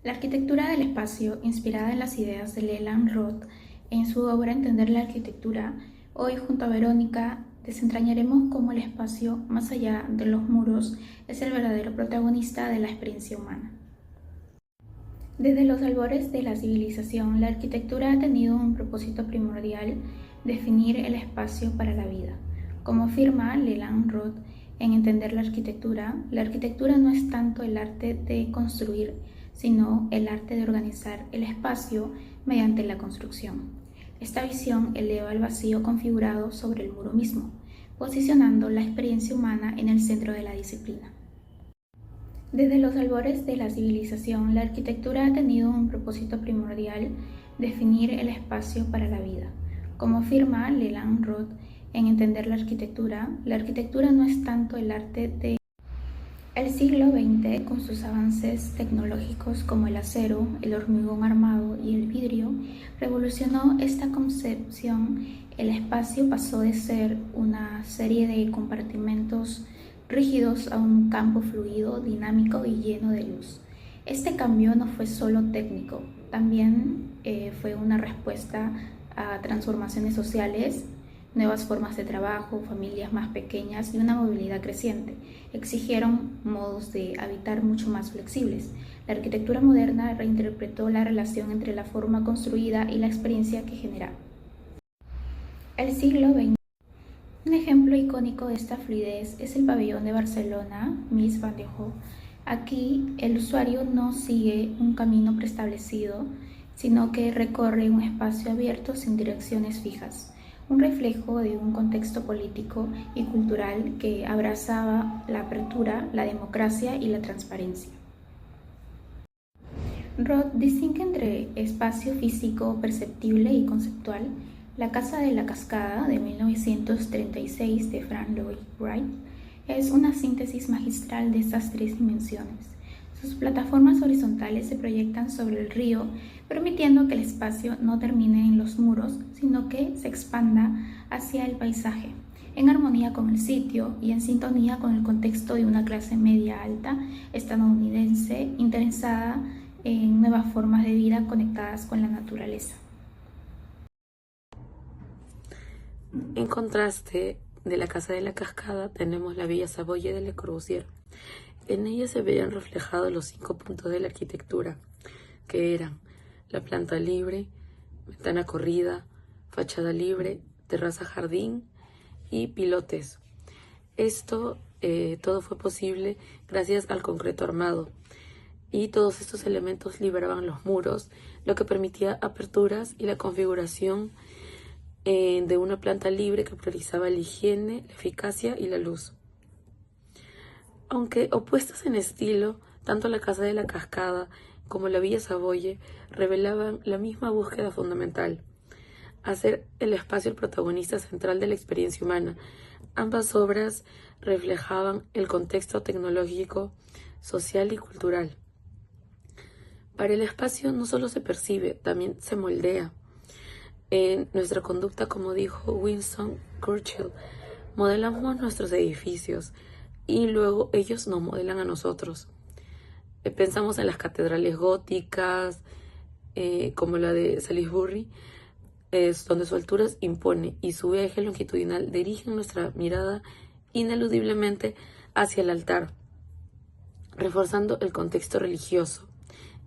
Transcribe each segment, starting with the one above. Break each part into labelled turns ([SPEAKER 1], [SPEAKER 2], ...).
[SPEAKER 1] La arquitectura del espacio, inspirada en las ideas de Leland Roth en su obra Entender la arquitectura, hoy junto a Verónica desentrañaremos cómo el espacio, más allá de los muros, es el verdadero protagonista de la experiencia humana. Desde los albores de la civilización, la arquitectura ha tenido un propósito primordial: definir el espacio para la vida. Como afirma Leland Roth en Entender la arquitectura no es tanto el arte de construir, sino el arte de organizar el espacio mediante la construcción. Esta visión eleva el vacío configurado sobre el muro mismo, posicionando la experiencia humana en el centro de la disciplina. Desde los albores de la civilización, la arquitectura ha tenido un propósito primordial: definir el espacio para la vida. Como afirma Leland Roth en Entender la arquitectura no es tanto el arte de... El siglo XX, con sus avances tecnológicos como el acero, el hormigón armado y el vidrio, revolucionó esta concepción. El espacio pasó de ser una serie de compartimentos rígidos a un campo fluido, dinámico y lleno de luz. Este cambio no fue solo técnico, también fue una respuesta a transformaciones sociales. Nuevas formas de trabajo, familias más pequeñas y una movilidad creciente exigieron modos de habitar mucho más flexibles. La arquitectura moderna reinterpretó la relación entre la forma construida y la experiencia que genera. El siglo XX. Un ejemplo icónico de esta fluidez es el pabellón de Barcelona, Mies van der Rohe. Aquí el usuario no sigue un camino preestablecido, sino que recorre un espacio abierto sin direcciones fijas, un reflejo de un contexto político y cultural que abrazaba la apertura, la democracia y la transparencia. Roth distingue entre espacio físico perceptible y conceptual. La Casa de la Cascada, de 1936, de Frank Lloyd Wright, es una síntesis magistral de estas tres dimensiones. Sus plataformas horizontales se proyectan sobre el río, permitiendo que el espacio no termine en los muros, sino que se expanda hacia el paisaje, en armonía con el sitio y en sintonía con el contexto de una clase media alta estadounidense interesada en nuevas formas de vida conectadas con la naturaleza.
[SPEAKER 2] En contraste de la Casa de la Cascada tenemos la Villa Savoye de Le Corbusier. En ella se veían reflejados los 5 puntos de la arquitectura, que eran la planta libre, ventana corrida, fachada libre, terraza jardín y pilotes. Esto todo fue posible gracias al concreto armado, y todos estos elementos liberaban los muros, lo que permitía aperturas y la configuración de una planta libre que priorizaba la higiene, la eficacia y la luz. Aunque opuestas en estilo, tanto la Casa de la Cascada como la Villa Savoye revelaban la misma búsqueda fundamental: hacer el espacio el protagonista central de la experiencia humana. Ambas obras reflejaban el contexto tecnológico, social y cultural. Para el espacio no solo se percibe, también se moldea. En nuestra conducta, como dijo Winston Churchill, modelamos nuestros edificios y luego ellos nos modelan a nosotros. Pensamos en las catedrales góticas, como la de Salisbury, donde su altura impone y su eje longitudinal dirigen nuestra mirada ineludiblemente hacia el altar, reforzando el contexto religioso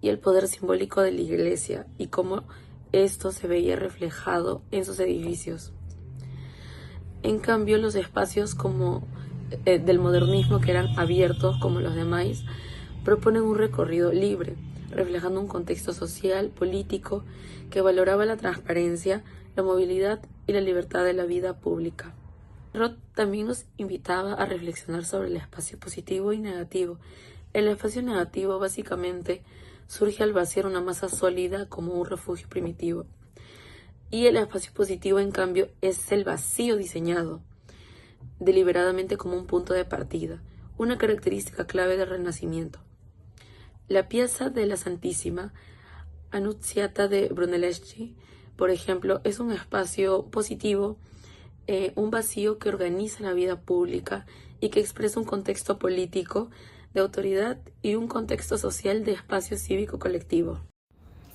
[SPEAKER 2] y el poder simbólico de la iglesia y cómo esto se veía reflejado en sus edificios. En cambio, los espacios del modernismo, que eran abiertos como los demás, proponen un recorrido libre, reflejando un contexto social, político, que valoraba la transparencia, la movilidad y la libertad de la vida pública. Roth también nos invitaba a reflexionar sobre el espacio positivo y negativo. El espacio negativo básicamente surge al vaciar una masa sólida como un refugio primitivo. Y el espacio positivo, en cambio, es el vacío diseñado deliberadamente como un punto de partida, una característica clave del Renacimiento. La Piazza della Santissima Annunziata de Brunelleschi, por ejemplo, es un espacio positivo, un vacío que organiza la vida pública y que expresa un contexto político de autoridad y un contexto social de espacio cívico colectivo.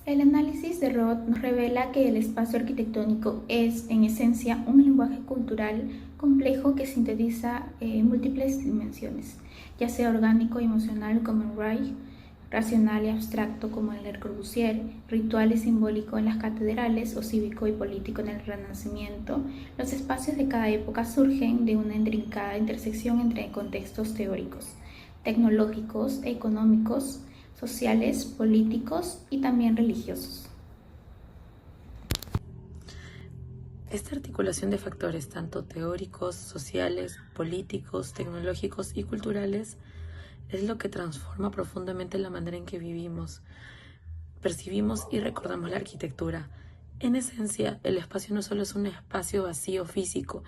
[SPEAKER 1] El análisis de Roth nos revela que el espacio arquitectónico es, en esencia, un lenguaje cultural complejo que sintetiza múltiples dimensiones, ya sea orgánico y emocional como en Reich, racional y abstracto como en Le Corbusier, ritual y simbólico en las catedrales o cívico y político en el Renacimiento. Los espacios de cada época surgen de una intrincada intersección entre contextos teóricos, tecnológicos, económicos, sociales, políticos y también religiosos.
[SPEAKER 2] Esta articulación de factores, tanto teóricos, sociales, políticos, tecnológicos y culturales, es lo que transforma profundamente la manera en que vivimos, percibimos y recordamos la arquitectura. En esencia, el espacio no solo es un espacio vacío físico,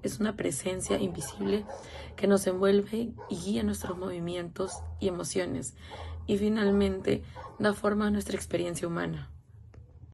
[SPEAKER 2] es una presencia invisible que nos envuelve y guía nuestros movimientos y emociones, y finalmente da forma a nuestra experiencia humana.